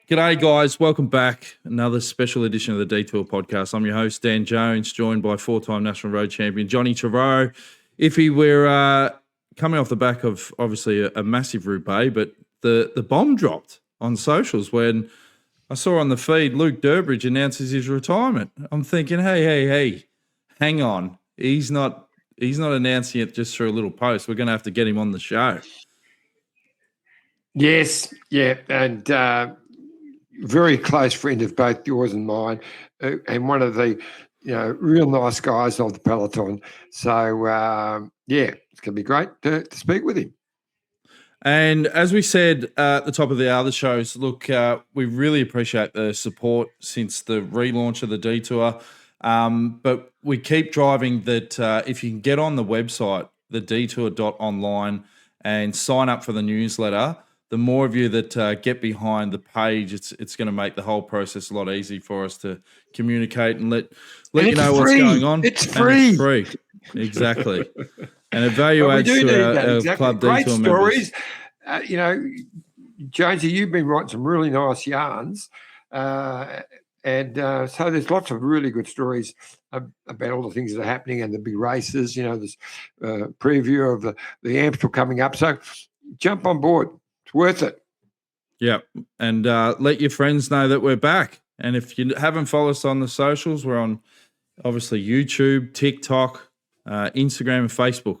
G'day, guys. Welcome back. Another special edition of the Detour podcast. I'm your host, Dan Jones, joined by four-time National Road Champion Johnny Trevaro. We're coming off the back of, obviously, a massive Roubaix, but the bomb dropped on socials when I saw on the feed Luke Durbridge announces his retirement. I'm thinking, hey, hang on. He's not announcing it just through a little post. We're going to have to get him on the show. Yes, yeah, and very close friend of both yours and mine, and one of the real nice guys of the peloton. So it's going to be great to speak with him. And as we said at the top of the other shows, look, we really appreciate the support since the relaunch of the Detour. But we keep driving that if you can get on the website, thedetour.online, and sign up for the newsletter, the more of you that get behind the page, it's going to make the whole process a lot easier for us to communicate and let you know what's going on. It's free. It's free. Exactly. And it value adds to our Club Great Detour stories. members. Jonesy, you've been writing some really nice yarns. So there's lots of really good stories about all the things that are happening and the big races. There's preview of the Amstel coming up. So jump on board. It's worth it. Yeah. And let your friends know that we're back. And if you haven't followed us on the socials, we're on, obviously, YouTube, TikTok, Instagram, and Facebook.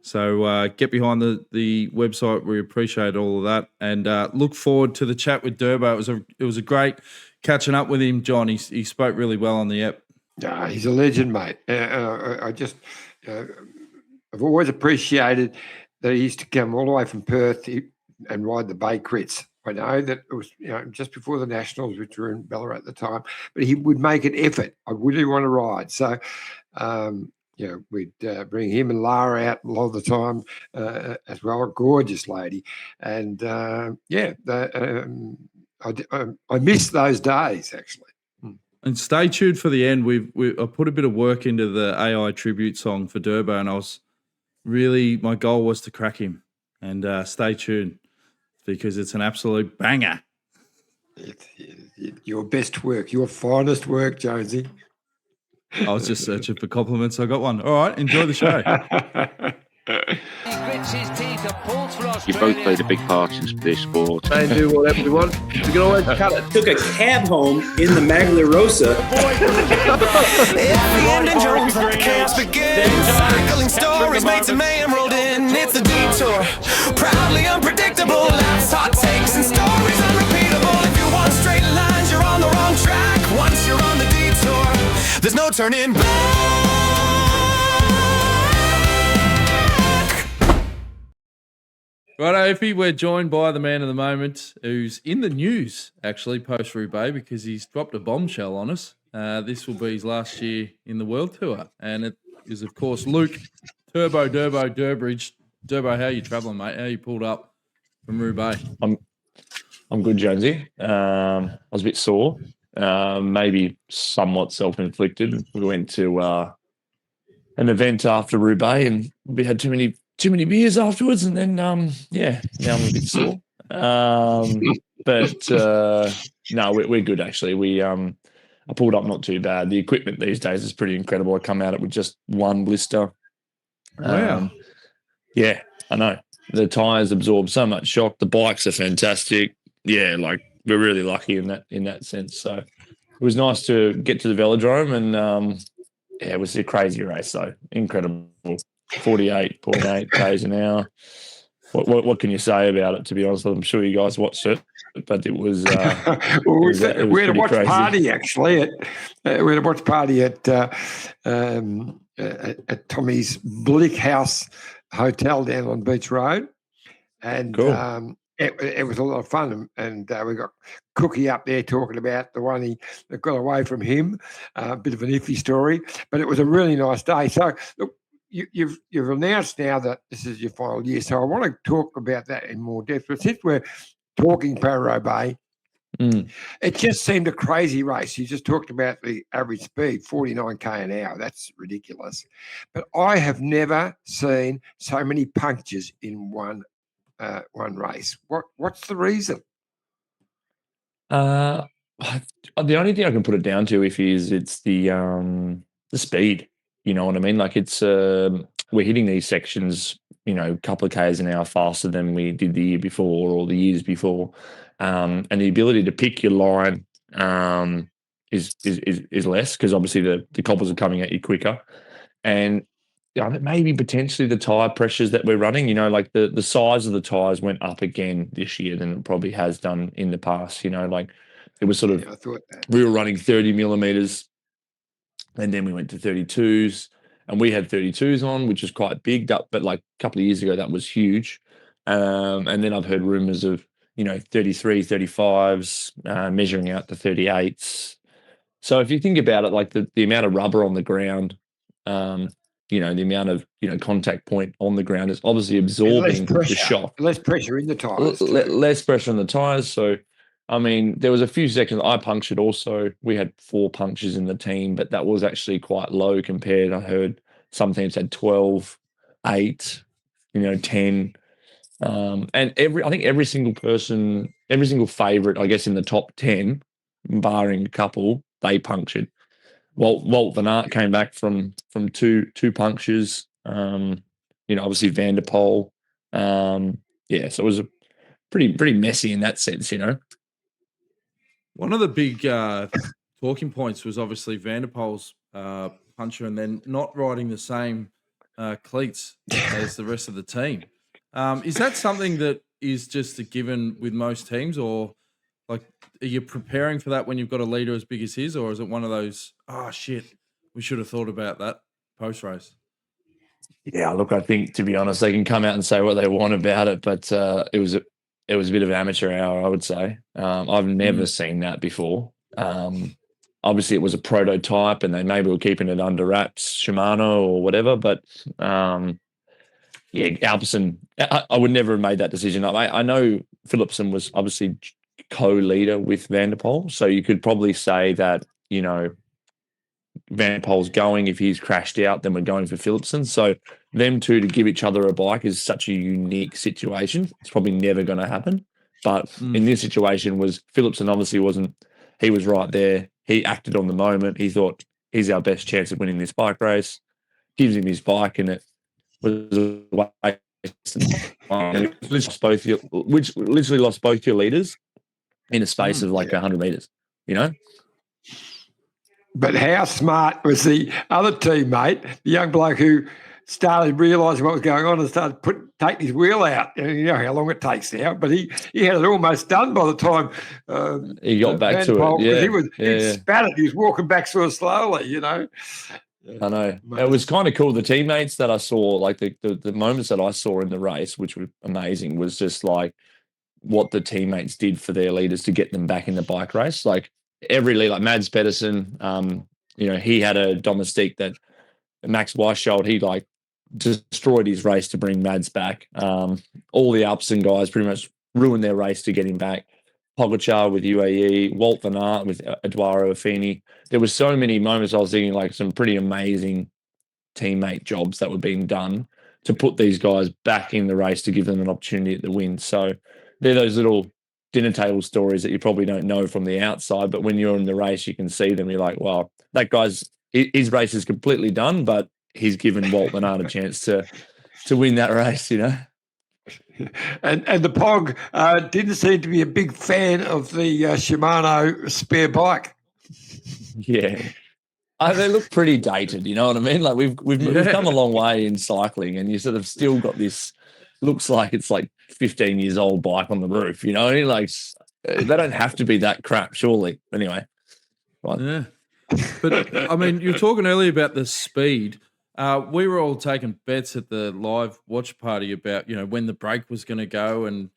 So get behind the website. We appreciate all of that. And look forward to the chat with Durbo. It was a great catching up with him, John. He spoke really well on the app. Yeah, he's a legend, mate. I've always appreciated that he used to come all the way from Perth and ride the Bay Crits. I know that it was just before the Nationals, which were in Ballarat at the time, but he would make an effort. I really want to ride. So, we'd bring him and Lara out a lot of the time as well. A gorgeous lady. And, I miss those days, actually. And stay tuned for the end. I put a bit of work into the AI tribute song for Durbo, and my goal was to crack him. And stay tuned because it's an absolute banger. Your best work, your finest work, Jonesy. I was just searching for compliments. I got one. All right, enjoy the show. You both played a big part in this sport. Try and do whatever we want. We can always cut it. Took a cab home in the Magliarosa. Jones, let the chaos begin. Cycling stories, mates and mayhem rolled in. It's the Detour, proudly unpredictable. Laughs, hot takes, and stories unrepeatable. If you want straight lines, you're on the wrong track. Once you're on the Detour, there's no turning back. Right, Opie, we're joined by the man of the moment who's in the news, actually, post-Roubaix, because he's dropped a bombshell on us. This will be his last year in the World Tour. And it is, of course, Luke Durbo Durbridge. Durbo, how are you travelling, mate? How you pulled up from Roubaix? I'm good, Jonesy. I was a bit sore, maybe somewhat self-inflicted. We went to an event after Roubaix and we had too many beers afterwards, and then now I'm a bit sore. No, we're good actually. I pulled up not too bad. The equipment these days is pretty incredible. I come out with just one blister. Wow. Yeah, I know. The tires absorb so much shock. The bikes are fantastic. Yeah, we're really lucky in that sense. So it was nice to get to the velodrome, and it was a crazy race though. Incredible. 48.8 k's an hour. What can you say about it? To be honest, I'm sure you guys watched it, but it was. We had a watch party actually. We had a watch party at Tommy's Blick House Hotel down on Beach Road, and cool. It was a lot of fun. And we got Cookie up there talking about the one that got away from him. A bit of an iffy story, but it was a really nice day. So look. You've announced now that this is your final year, so I want to talk about that in more depth. But since we're talking Paris Roubaix, it just seemed a crazy race. You just talked about the average speed, 49k an hour. That's ridiculous. But I have never seen so many punctures in one race. What's the reason? Uh, the only thing I can put it down to it's the speed. You know what I mean? Like we're hitting these sections, a couple of k's an hour faster than we did the year before or the years before, and the ability to pick your line is less because obviously the cobbles are coming at you quicker, and maybe potentially the tire pressures that we're running. Like the size of the tires went up again this year than it probably has done in the past. Like it was sort of I thought that. we were running 30 millimeters, and then we went to 32s, and we had 32s on, which is quite big. But like a couple of years ago, that was huge. And then I've heard rumors of 33, 35s, measuring out to 38s. So if you think about it, like the amount of rubber on the ground, the amount of contact point on the ground is obviously absorbing the shock. Less pressure in the tires. Less pressure on the tires. So, I mean, there was a few seconds I punctured also. We had 4 punctures in the team, but that was actually quite low compared. I heard some teams had 12, 8, 10. And I think every single person, every single favourite, I guess, in the top 10, barring a couple, they punctured. Walt Van Aert came back from two punctures. Obviously Van der Poel. So it was a pretty messy in that sense. One of the big talking points was obviously Van der Poel's puncture, and then not riding the same cleats as the rest of the team. Is that something that is just a given with most teams, or like are you preparing for that when you've got a leader as big as his, or is it one of those, oh shit, we should have thought about that post race? Yeah, look, I think to be honest, they can come out and say what they want about it, but it was a bit of amateur hour, I would say. I've never seen that before. Obviously, it was a prototype, and they maybe were keeping it under wraps, Shimano or whatever. But Alpecin, I would never have made that decision. I know Philipsen was obviously co-leader with Van der Poel, so you could probably say that Van der Poel's going. If he's crashed out, then we're going for Philipsen. So them two to give each other a bike is such a unique situation. It's probably never going to happen. But in this situation, was Philipsen obviously wasn't. He was right there. He acted on the moment. He thought he's our best chance of winning this bike race. Gives him his bike, and it was a waste. Which literally lost both your leaders in a space of like 100 meters. But how smart was the other teammate, the young bloke who started realising what was going on and started taking his wheel out? And you know how long it takes now, but he had it almost done by the time he got back to it. Yeah, he spat it. He was walking back sort of slowly, I know. It was kind of cool. The teammates that I saw, like the moments that I saw in the race, which were amazing, was just like what the teammates did for their leaders to get them back in the bike race. Like every lead, like Mads Pedersen, he had a domestique that Max Weisschild, he like destroyed his race to bring Mads back. All the Alpecin guys pretty much ruined their race to get him back. Pogacar with UAE, Walt Van Aert with Eduardo Affini. There were so many moments I was thinking like some pretty amazing teammate jobs that were being done to put these guys back in the race to give them an opportunity at the win. So they're those little dinner table stories that you probably don't know from the outside, but when you're in the race, you can see them. You're like, wow, that guy's his race is completely done, but he's given Walt Van Aert a chance to win that race, And the Pog didn't seem to be a big fan of the Shimano spare bike. Yeah. They look pretty dated, you know what I mean? Like we've come a long way in cycling, and you sort of still got this, looks like it's like 15 years old bike on the roof, like they don't have to be that crap, surely. Anyway. Right. Yeah. But I mean, you were talking earlier about the speed. We were all taking bets at the live watch party about, when the break was going to go, and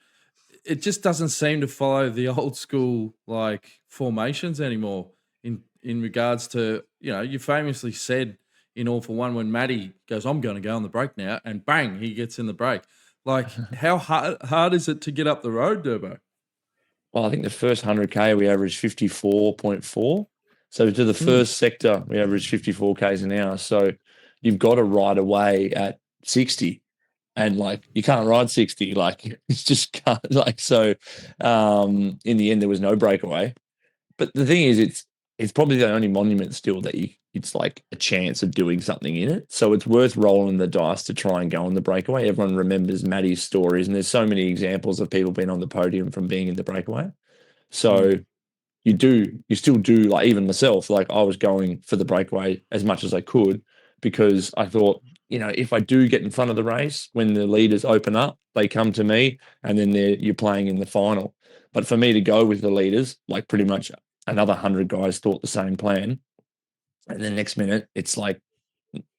it just doesn't seem to follow the old school like formations anymore in regards to, you famously said in All for One when Matty goes, I'm going to go on the break now, and bang, he gets in the break. Like, how hard is it to get up the road, Durbo? Well, I think the first 100K we averaged 54.4. So to the first sector, we averaged 54 Ks an hour. So you've got to ride away at 60. and like you can't ride 60. Like it's just can't. Like so, in the end, there was no breakaway. But the thing is, it's probably the only monument still that it's like a chance of doing something in it. So it's worth rolling the dice to try and go on the breakaway. Everyone remembers Maddie's stories, and there's so many examples of people being on the podium from being in the breakaway. So you still do, like even myself, like I was going for the breakaway as much as I could because I thought, if I do get in front of the race, when the leaders open up, they come to me and then you're playing in the final. But for me to go with the leaders, like pretty much another 100 guys thought the same plan. And then next minute, it's like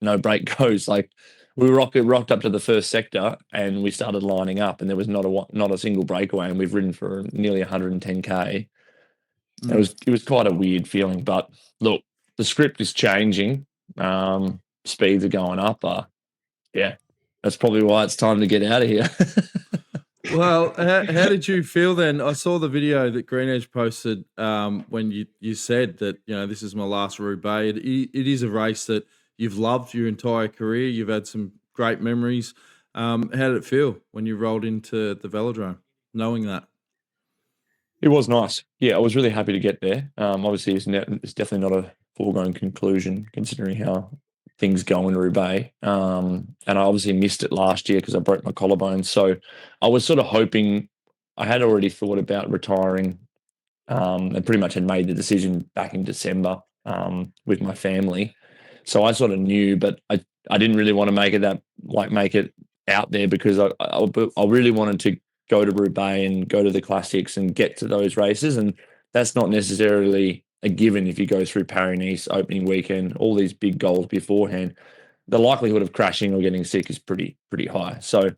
no break goes. Like we rocked up to the first sector and we started lining up, and there was not a single breakaway, and we've ridden for nearly 110K. It was quite a weird feeling. But look, the script is changing. Speeds are going up. Yeah, that's probably why it's time to get out of here. Well, how did you feel then? I saw the video that GreenEDGE posted when you said that, this is my last Roubaix. It is a race that you've loved your entire career. You've had some great memories. How did it feel when you rolled into the velodrome, knowing that? It was nice. Yeah, I was really happy to get there. Obviously, it's definitely not a foregone conclusion considering how things go in Roubaix. And I obviously missed it last year because I broke my collarbone. So I was sort of hoping, I had already thought about retiring and pretty much had made the decision back in December with my family. So I sort of knew, but I didn't really want to make it out there because I really wanted to go to Roubaix and go to the classics and get to those races. And that's not necessarily a given if you go through Paris opening weekend, all these big goals beforehand. The likelihood of crashing or getting sick is pretty high. So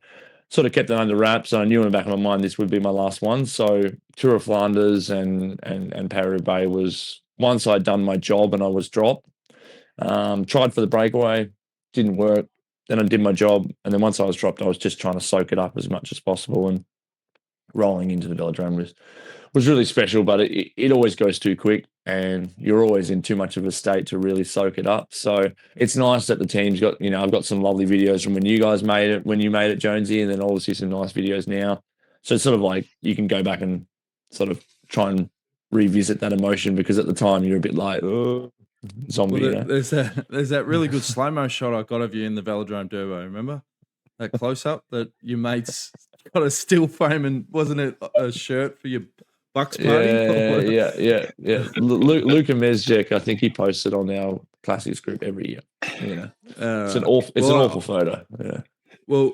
sort of kept it under wraps. And I knew in the back of my mind this would be my last one. So Tour of Flanders and Paris Roubaix was, once I'd done my job and I was dropped, tried for the breakaway, didn't work. Then I did my job. And then once I was dropped, I was just trying to soak it up as much as possible. And rolling into the velodrome was really special, but it always goes too quick and you're always in too much of a state to really soak it up. So it's nice that the team's got, I've got some lovely videos from when you guys made it, when you made it, Jonesy, and then obviously some nice videos now. So it's sort of like you can go back and sort of try and revisit that emotion because at the time you're a bit like, oh, zombie. Well, there's that really good slow-mo shot I got of you in the velodrome Durbo, remember? That close-up that your mates got a still frame and wasn't it a shirt for your Bucks party? Yeah. Luka Mezjek, I think he posted on our classics group every year. It's an awful photo. Yeah. Well,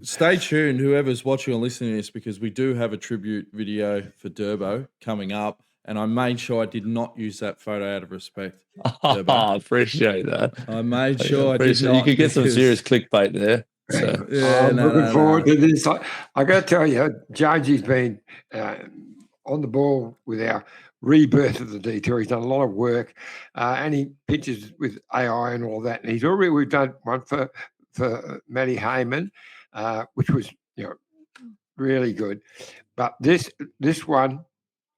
stay tuned, whoever's watching or listening to this, because we do have a tribute video for Durbo coming up, and I made sure I did not use that photo out of respect. I appreciate that. I made sure I did not. You could get some serious clickbait there. So. Yeah, I'm looking forward to this. I got to tell you, Jonesy's been on the ball with our rebirth of the detour. He's done a lot of work, and he pitches with AI and all that. And we've done one for Matty Heyman, which was really good. But this one,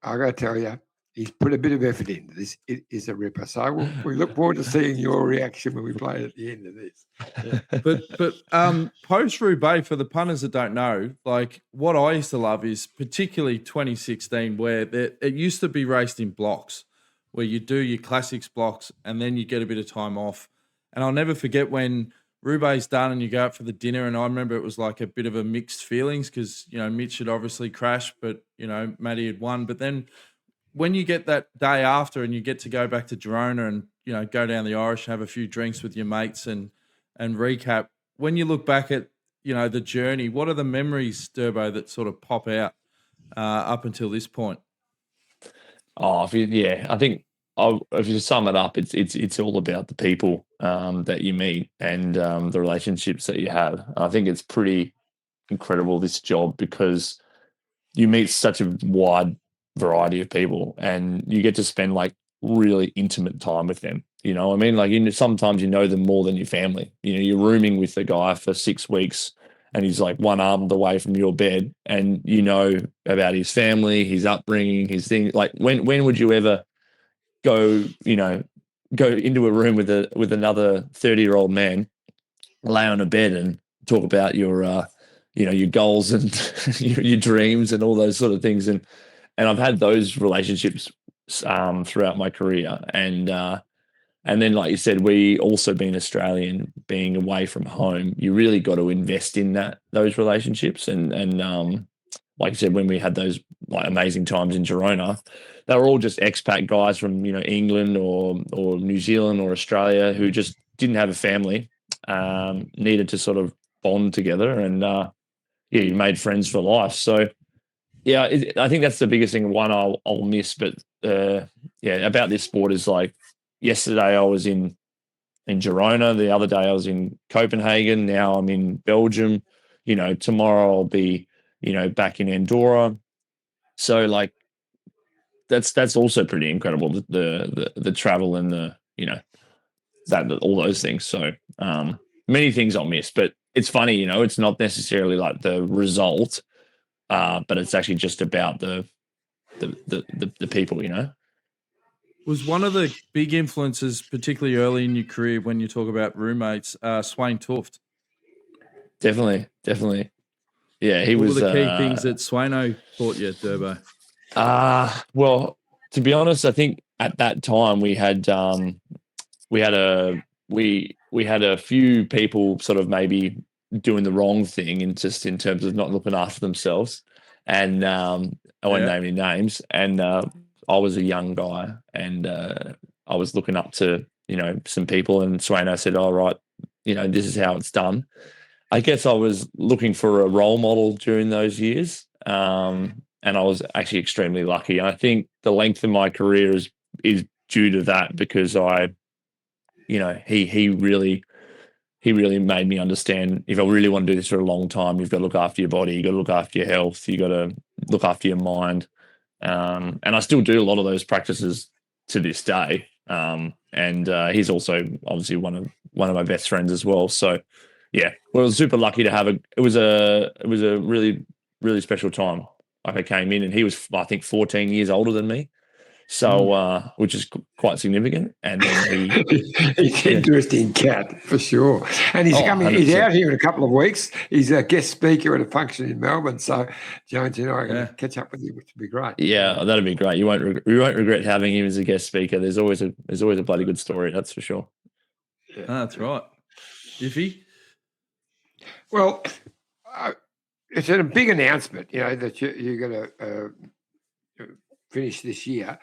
I got to tell you, he's put a bit of effort into this. It is a ripper. So we look forward to seeing your reaction when we play it at the end of this. Yeah. But post Roubaix, for the punters that don't know, like what I used to love is particularly 2016, where it used to be raced in blocks, where you do your classics blocks and then you get a bit of time off. And I'll never forget when Roubaix's done and you go out for the dinner, and I remember it was like a bit of a mixed feelings because Mitch had obviously crashed, but Matty had won. But then when you get that day after and you get to go back to Girona and go down the Irish and have a few drinks with your mates and recap, when you look back at the journey, what are the memories, Durbo, that sort of pop out up until this point? I think if you sum it up, it's all about the people that you meet and the relationships that you have. I think it's pretty incredible, this job, because you meet such a wide variety of people and you get to spend like really intimate time with them. I mean, like sometimes them more than your family. You're rooming with the guy for 6 weeks and he's like one arm away from your bed, and about his family, his upbringing, his thing. Like when would you ever go into a room with another 30-year-old man, lay on a bed and talk about your your goals and your dreams and all those sort of things. And I've had those relationships throughout my career. And then, like you said, we also being Australian, being away from home, you really got to invest in those relationships. And like you said, when we had those like amazing times in Girona, they were all just expat guys from England or New Zealand or Australia who just didn't have a family, needed to sort of bond together, and you made friends for life. So yeah, I think that's the biggest thing. One I'll miss, but about this sport is like yesterday I was in Girona, the other day I was in Copenhagen, now I'm in Belgium. Tomorrow I'll be back in Andorra. So like that's also pretty incredible, the travel and that all those things. So many things I'll miss, but it's funny, it's not necessarily like the result, but it's actually just about the people, Was one of the big influences, particularly early in your career, when you talk about roommates, Swain Tuft? Definitely. Yeah, he was. What were the key things that Swaino taught you, Durbo? Well, to be honest, I think at that time we had a few people sort of maybe doing the wrong thing in terms of not looking after themselves, and I won't name any names. And I was a young guy, and I was looking up to some people, and Swaino said, "All right, this is how it's done." I guess I was looking for a role model during those years, and I was actually extremely lucky. I think the length of my career is due to that, because he really made me understand, if I really want to do this for a long time, you've got to look after your body, you've got to look after your health, you've got to look after your mind. And I still do a lot of those practices to this day. And he's also obviously one of my best friends as well. So yeah, we were super lucky to have it was a really, really special time. Like I came in and he was, I think, 14 years older than me. So, which is quite significant. And then he's an interesting cat for sure. And he's coming. 100%. He's out here in a couple of weeks. He's a guest speaker at a function in Melbourne. So Jones and I are going to catch up with you, which would be great. Yeah, that'd be great. You won't regret having him as a guest speaker. There's always a bloody good story. That's for sure. Yeah. That's right. Iffy? Well, it's a big announcement, that you're going to finish this year.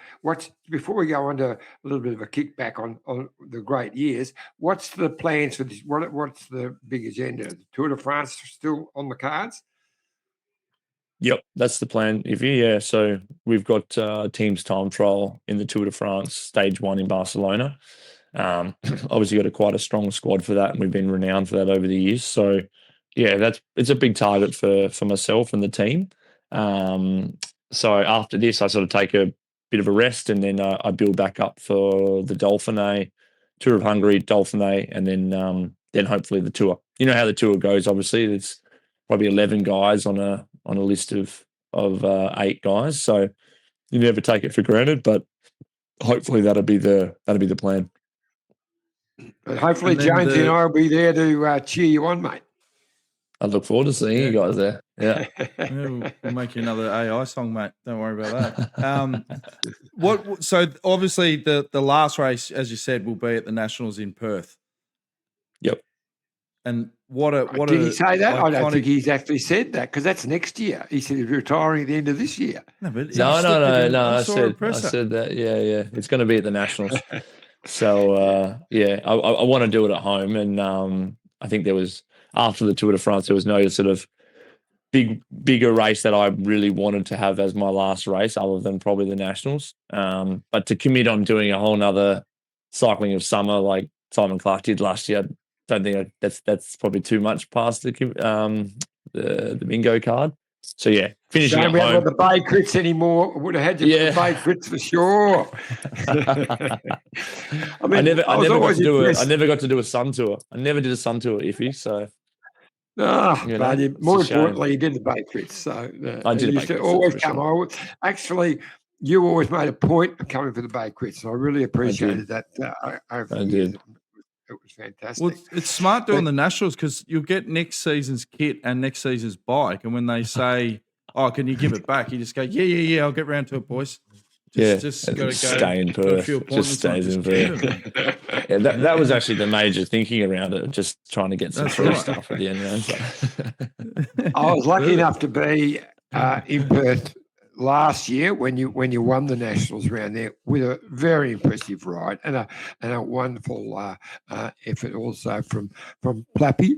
Before we go on to a little bit of a kickback on the great years, what's the plans for this? What's the big agenda? The Tour de France still on the cards? Yep, that's the plan. So we've got team's time trial in the Tour de France, stage 1 in Barcelona. Obviously got quite a strong squad for that, and we've been renowned for that over the years. So yeah, it's a big target for myself and the team. So after this, I sort of take a bit of a rest, and then I build back up for the Dauphiné, Tour of Hungary, Dauphiné, and then hopefully the Tour. You know how the Tour goes. Obviously, there's probably 11 guys on a list of 8 guys. So you never take it for granted, but hopefully that'll be the plan. But hopefully Jones and I will be there to cheer you on, mate. I look forward to seeing you guys there. Yeah. We'll make you another AI song, mate. Don't worry about that. So obviously the last race, as you said, will be at the Nationals in Perth. Yep. And did he say that? I don't think he's actually said that, because that's next year. He said he's retiring at the end of this year. No. I said that. Yeah. It's going to be at the Nationals. So I want to do it at home, and I think there was, after the Tour de France, there was no sort of bigger race that I really wanted to have as my last race, other than probably the Nationals. But to commit on doing a whole nother cycling of summer like Simon Clark did last year, I don't think that's probably too much past the bingo card. So yeah, finishing at home. Don't have the Bay Crits anymore. Would have had you the Bay Crits for sure. I never got to do a Sun Tour. I never did a Sun Tour, Iffy. So. More importantly, you did the Bay Crits. So I did. Used to always come. Actually, you always made a point of coming for the Bay Crits, and I really appreciated that. I did. fantastic. Well, it's smart doing the Nationals because you'll get next season's kit and next season's bike. And when they say, oh, can you give it back? You just go, yeah, I'll get round to it, boys. Just got to go. Stay in got a Perth. few Just appointments stays on, in just keep Perth. it. Yeah, that was actually the major thinking around it, just trying to get some That's free right. stuff at the end. You know, so. I was lucky enough to be in Perth last year when you won the Nationals around there with a very impressive ride and a wonderful effort also from Plappy.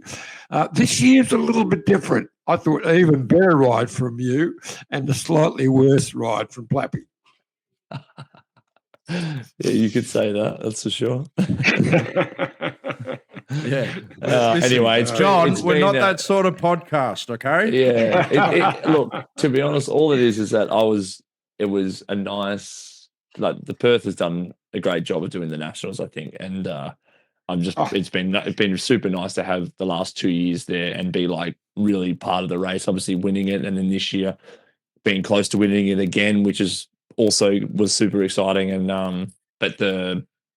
This year's a little bit different. I thought an even better ride from you and a slightly worse ride from Plappy. Yeah, you could say that. That's for sure. Yeah. Anyway, John, we're not been, that sort of podcast, okay? Yeah. Look, to be honest, all it is that it was a nice, like the Perth has done a great job of doing the Nationals, I think, and it's been super nice to have the last 2 years there and be like really part of the race, obviously winning it, and then this year being close to winning it again, which is also was super exciting. And but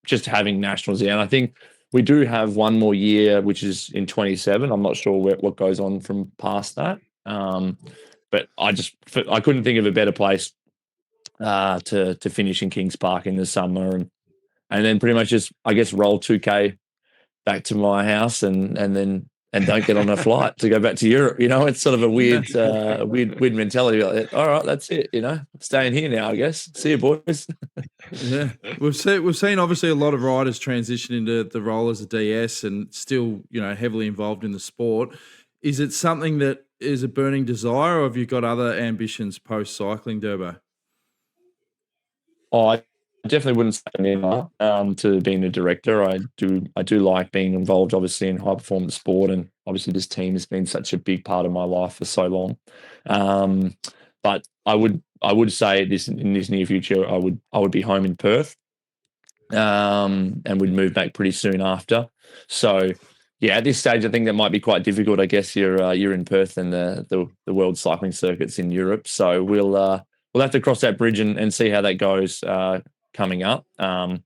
just having Nationals, and I think we do have one more year, which is in 27. I'm not sure what goes on from past that. But I couldn't think of a better place to finish in Kings Park in the summer, and then pretty much just, I guess, roll 2K back to my house and don't get on a flight to go back to Europe. You know, it's sort of a weird mentality. Like, all right, that's it. You know, I'm staying here now, I guess. See you, boys. Yeah, we've seen obviously a lot of riders transition into the role as a DS and still, you know, heavily involved in the sport. Is it something that is a burning desire, or have you got other ambitions post cycling, Durbo? Oh, I definitely wouldn't say no to being a director. I do like being involved, obviously, in high performance sport, and obviously this team has been such a big part of my life for so long. But I would say in this near future, I would be home in Perth, and would move back pretty soon after. So yeah, at this stage, I think that might be quite difficult. I guess you're in Perth and the World Cycling Circuit's in Europe, so we'll have to cross that bridge and see how that goes coming up. And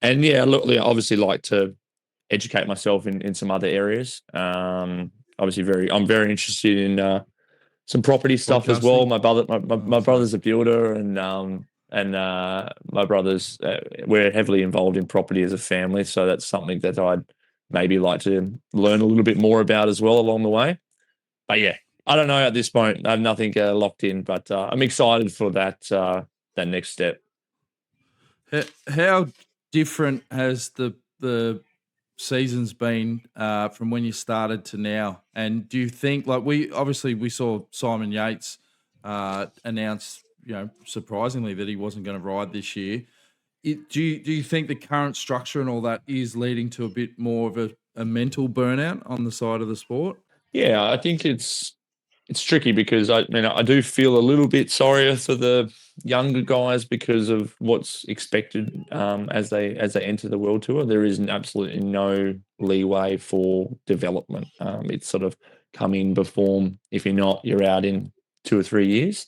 yeah, look, I obviously like to educate myself in some other areas. Obviously, I'm very interested in some property stuff as well. My brother's a builder, and my brothers we're heavily involved in property as a family. So that's something that I'd maybe like to learn a little bit more about as well along the way. But yeah, I don't know at this point. I have nothing locked in, but I'm excited for that next step. How different has the seasons been from when you started to now? And do you think, like, we saw Simon Yates announce, you know, surprisingly, that he wasn't going to ride this year. Do you think the current structure and all that is leading to a bit more of a mental burnout on the side of the sport? Yeah, I think it's tricky because I do feel a little bit sorrier for the younger guys because of what's expected as they enter the World Tour. There is absolutely no leeway for development. It's sort of come in, perform. If you're not, you're out in 2 or 3 years.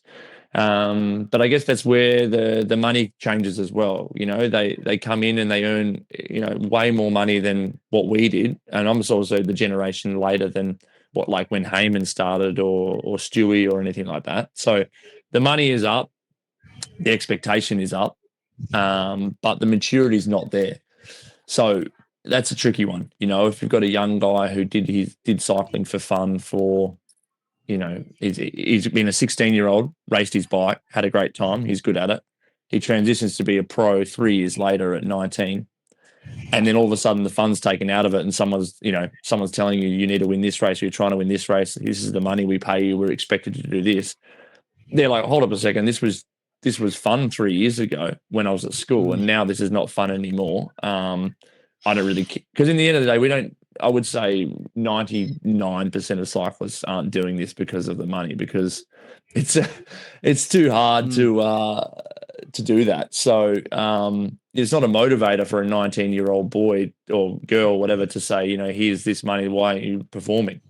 But I guess that's where the money changes as well. You know, they come in and they earn, you know, way more money than what we did. And I'm also the generation later than what, like when Heyman started or Stewie or anything like that. So the money is up, the expectation is up, but the maturity is not there. So that's a tricky one. You know, if you've got a young guy who did cycling for fun for, you know, he's been a 16-year-old, raced his bike, had a great time, he's good at it. He transitions to be a pro 3 years later at 19. And then all of a sudden the fun's taken out of it and someone's telling you need to win this race, or you're trying to win this race, this is the money we pay you, we're expected to do this. They're like, hold up a second, this was fun 3 years ago when I was at school, and now this is not fun anymore. I don't really, because in the end of the day, I would say 99% of cyclists aren't doing this because of the money, because it's too hard to do that. So it's not a motivator for a 19-year-old boy or girl, whatever, to say, you know, here's this money, why aren't you performing?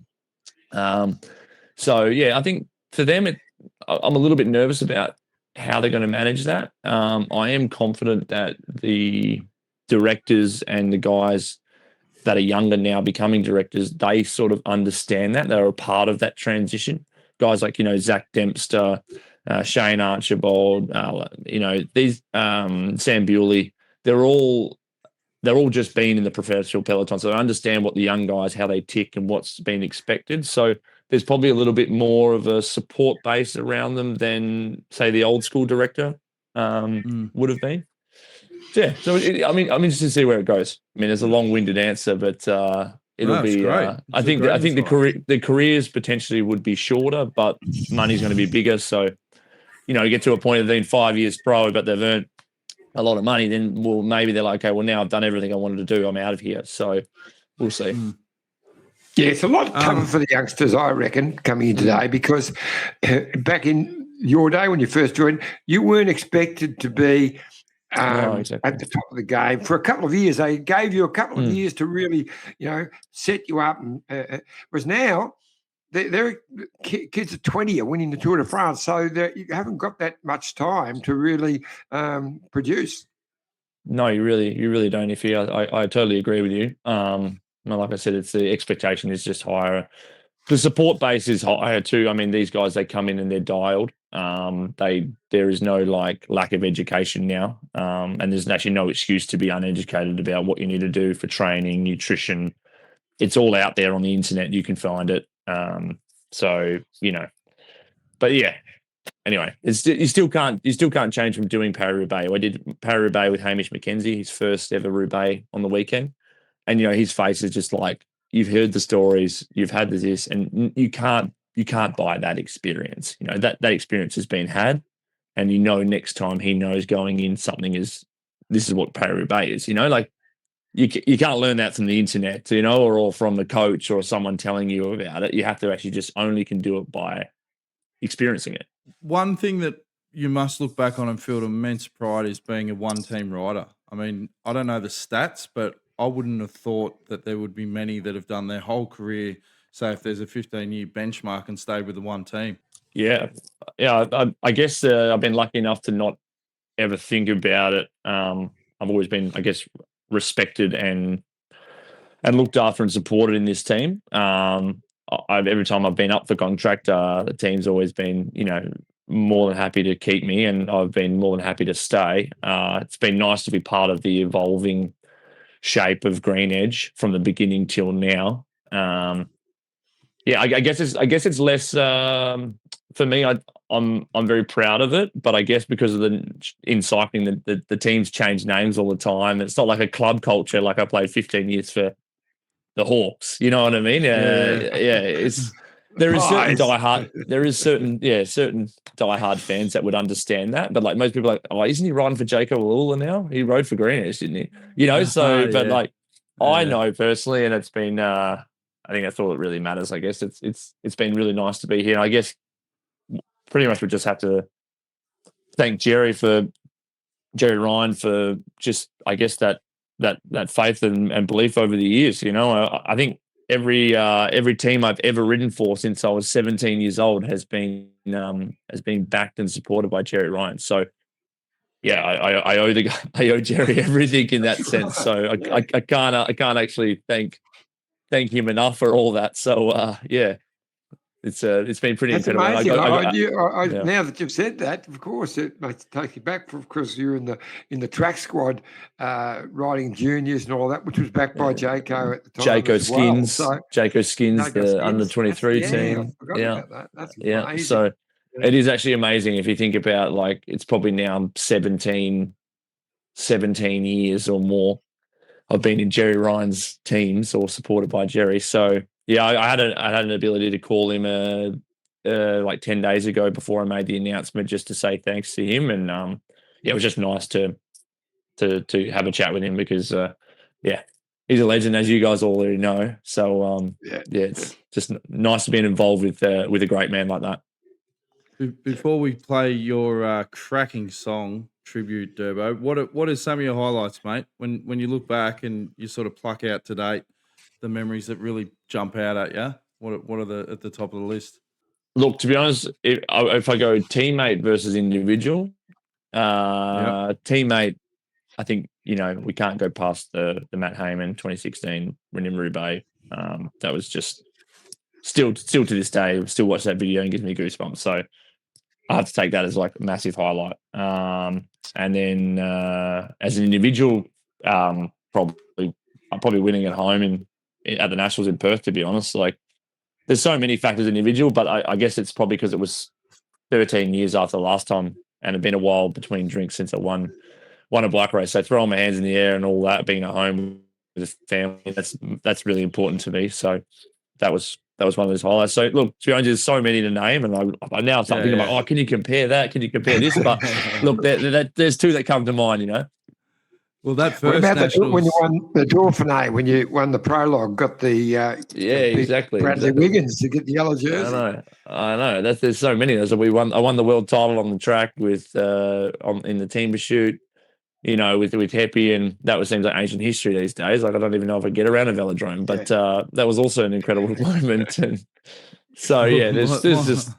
So yeah, I think for them, I'm a little bit nervous about how they're going to manage that. I am confident that the directors and the guys that are younger now becoming directors, they sort of understand that. They're a part of that transition. Guys like, Zach Dempster, Shane Archibald, these Sam Bewley, they're all just been in the professional peloton. So they understand what the young guys, how they tick and what's been expected. So there's probably a little bit more of a support base around them than, say, the old school director would have been. Yeah, so I'm interested to see where it goes. I mean, it's a long-winded answer, but it'll be. Great. I think the careers potentially would be shorter, but money's going to be bigger. So, you get to a point of being 5 years pro, but they've earned a lot of money. Then, maybe they're like, okay, well, now I've done everything I wanted to do. I'm out of here. So, we'll see. Yeah, it's a lot tougher for the youngsters, I reckon, coming in today, because back in your day when you first joined, you weren't expected to be exactly. at the top of the game for a couple of years. They gave you a couple of years to really, set you up. And whereas now, they're kids at 20 are winning the Tour de France, so you haven't got that much time to really produce. No, you really don't. I totally agree with you. Like I said, it's the expectation is just higher. The support base is higher too. I mean, these guys, they come in and they're dialed. There is no lack of education now, and there's actually no excuse to be uneducated about what you need to do for training, nutrition. It's all out there on the internet. You can find it. But yeah. Anyway, you still can't change from doing Paris Roubaix. I did Paris Roubaix with Hamish McKenzie, his first ever Roubaix on the weekend, and his face is just like, you've heard the stories, you've had this, and you can't buy that experience. That experience has been had, and next time he knows going in this is what Paris Roubaix is. Like you can't learn that from the internet, or from the coach or someone telling you about it. You have to actually only can do it by experiencing it. One thing that you must look back on and feel immense pride is being a one-team rider. I mean, I don't know the stats, but I wouldn't have thought that there would be many that have done their whole career, say if there's a 15-year benchmark, and stayed with the one team. Yeah. I guess I've been lucky enough to not ever think about it. I've always been, I guess, respected and looked after and supported in this team. Every time I've been up for contract, the team's always been, more than happy to keep me, and I've been more than happy to stay. It's been nice to be part of the evolving shape of GreenEDGE from the beginning till now. I guess it's less for me. I'm very proud of it, but I guess because of in cycling, the teams change names all the time. It's not like a club culture. Like I played 15 years for the Hawks. You know what I mean? There is certain diehard fans that would understand that, but like most people are like, oh, isn't he riding for Jaco Alula now? He rode for GreenEDGE, didn't he? I know personally, and it's been I think that's all that really matters. I guess it's been really nice to be here. And I guess pretty much we just have to thank Jerry Ryan for just, I guess, that faith and belief over the years. I think every team I've ever ridden for since I was 17 years old has been backed and supported by Jerry Ryan. So yeah, I owe Jerry everything in that sense. So I can't actually thank him enough for all that. So it's been pretty That's incredible. amazing. Now that you've said that, of course, it makes take you back because you're in the track squad, riding juniors and all that, which was backed by Jaco at the time. Jaco Skins, well. Jaco Skins, the under 23 team. I forgot about that. That's amazing. So it is actually amazing if you think about, like, it's probably now 17 years or more I've been in Jerry Ryan's teams or supported by Jerry. So yeah, I had an ability to call him like 10 days ago before I made the announcement, just to say thanks to him. And it was just nice to have a chat with him because he's a legend, as you guys already know. So it's just nice to be involved with a great man like that. Before we play your cracking song tribute, Durbo, what are some of your highlights, mate? When you look back and you sort of pluck out to date the memories that really jump out at you, what are at the top of the list? Look, to be honest, if I go teammate versus individual, teammate I think, we can't go past the Matt Hayman 2016 Roubaix. That was just still to this day, still watch that video and gives me goosebumps. So I have to take that as like a massive highlight. And then as an individual, probably winning at home at the Nationals in Perth, to be honest. Like, there's so many factors in individual, but I guess it's probably because it was 13 years after the last time and it'd been a while between drinks since I won a bike race. So throwing my hands in the air and all that, being at home with a family, that's really important to me. So that was one of those highlights. So look, to be honest, there's so many to name, and I now start thinking about, can you compare that? Can you compare this? But look, there's two that come to mind, Well, that first when you won the Dauphiné, when you won the prologue, got the exactly Bradley Wiggins to get the yellow jersey. I know. There's so many. I won the world title on the track with in the team pursuit, with Heppy, and that seems like ancient history these days. Like, I don't even know if I get around a velodrome, but that was also an incredible moment. And so there's just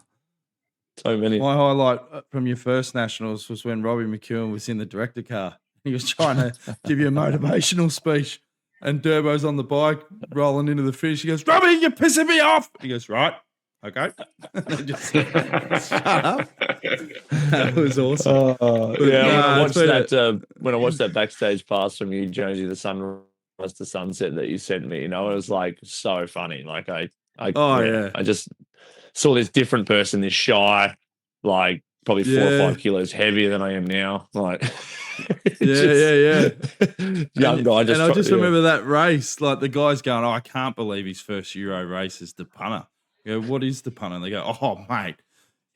so many. My highlight from your first Nationals was when Robbie McEwen was in the director car. He was trying to give you a motivational speech, and Durbo's on the bike rolling into the finish. He goes, "Robbie, you're pissing me off." He goes, "Right, okay." Just shut up. That was awesome. When I watched that backstage pass from you, Jonesy, the sunrise to sunset that you sent me, it was like so funny. Like I just saw this different person, this shy, like probably 4 or 5 kilos heavier than I am now. Like, young guy. And I just remember that race, like the guys going, "Oh, I can't believe his first Euro race is the punter." You go, "What is the punter?" And they go, "Oh, mate,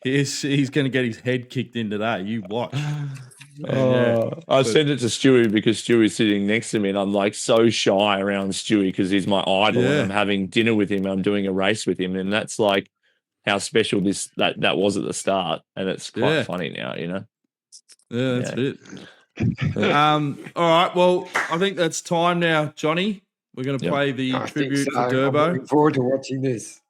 he's going to get his head kicked in today. You watch." I sent it to Stewie because Stewie's sitting next to me, and I'm like so shy around Stewie because he's my idol, and I'm having dinner with him. I'm doing a race with him, and that's like how special that was at the start, and it's quite funny now, Yeah, that's it. All right, well, I think that's time now, Johnny. We're going to play the tribute for Durbo. I'm looking forward to watching this.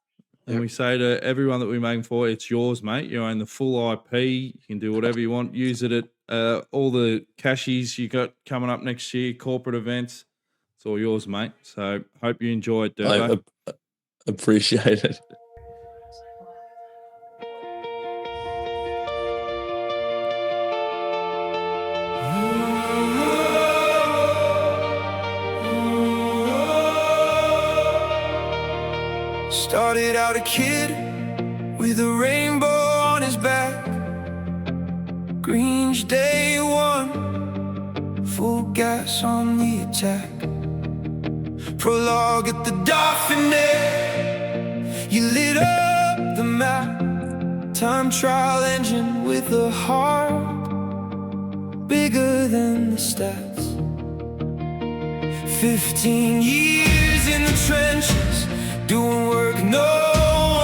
And we say to everyone that we make for, it's yours, mate. You own the full IP. You can do whatever you want. Use it at all the cashies you got coming up next year, corporate events. It's all yours, mate. So hope you enjoy it, Durbo. I appreciate it. Started out a kid with a rainbow on his back. GreenEDGE day one, full gas on the attack. Prologue at the Dauphiné, you lit up the map. Time trial engine with a heart bigger than the stats. 15 years in the trenches, doing work no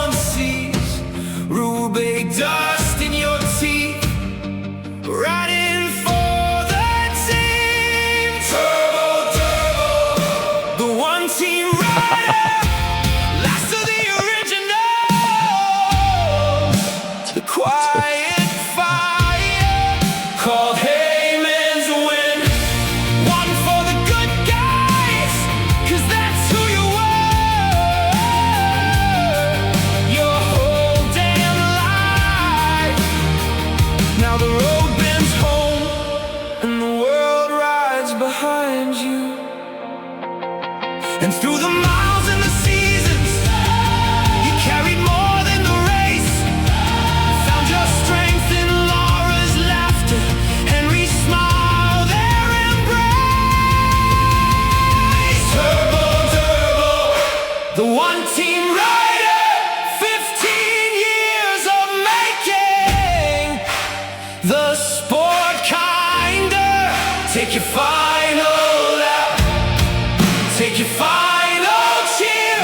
one sees. Roubaix dust in your teeth, riding for the team. Durbo, the one team rider, last of the original. The quiet fire called Heyman's win. One for the good guys, 'cause that's who you were. Your whole damn life. Now the road bends home and the world rides behind you. And through the miles and the seasons, you carried more than the race. Found your strength in Laura's laughter, Henry's smile, their embrace. Durbo, the one team rider. 15 years of making the sport kinder. Take your final lap, take your final cheer.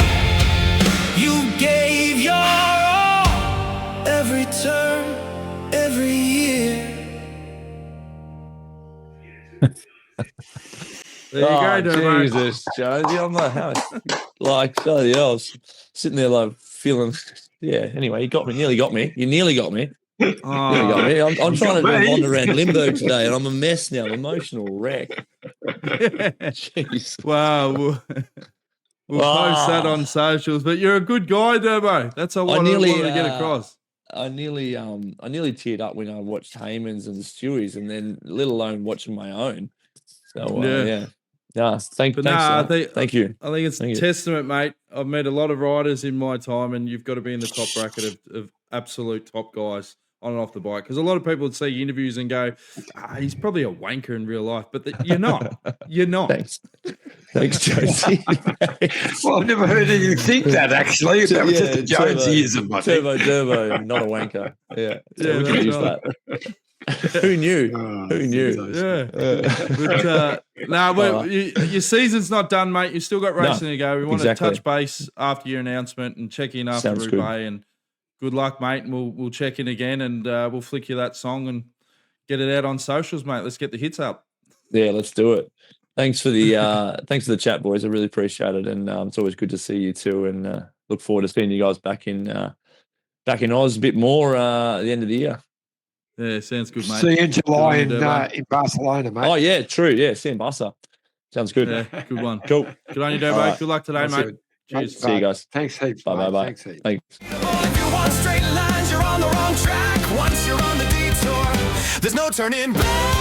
You gave your all, every turn, every year. There you go, Durbo. Jesus, Jonesy. I'm like, bloody hell, I was sitting there like feeling, anyway, you nearly got me. There we go. Oh, I'm trying to me. wander around limbo today, and I'm a mess now. Emotional wreck. Jeez. wow. We'll post that on socials. But you're a good guy, Durbo. That's all I wanted to get across. I nearly teared up when I watched Heyman's and the Stewies, and then let alone watching my own. So yeah. Thank you. Thank you. I think it's a testament, mate. I've met a lot of riders in my time, and you've got to be in the top bracket of absolute top guys on and off the bike. Because a lot of people would see interviews and go, he's probably a wanker in real life, but you're not. You're not. Thanks, Josie. Well, I've never heard you think that, actually. That was just a Jonesism, I think. Turbo, not a wanker. Yeah, we can use that. Who knew? Who knew? Yeah. But your season's not done, mate. You've still got racing to go. We want to touch base after your announcement and check in after Roubaix. And good luck, mate. And we'll check in again, and we'll flick you that song and get it out on socials, mate. Let's get the hits up. Yeah, let's do it. Thanks for the chat, boys. I really appreciate it, and it's always good to see you too. And look forward to seeing you guys back in Oz a bit more at the end of the year. Yeah, sounds good, mate. See you in July in Barcelona, mate. Oh, yeah, true. Yeah, see you in Barca. Sounds good. Yeah, good one. Cool. Good on you, Durbo. Right. Good luck today, mate. Cheers. See you guys. Thanks heaps. Bye. Thanks heaps. Thanks. Well, if you want straight lines, you're on the wrong track. Once you're on the detour, there's no turning back.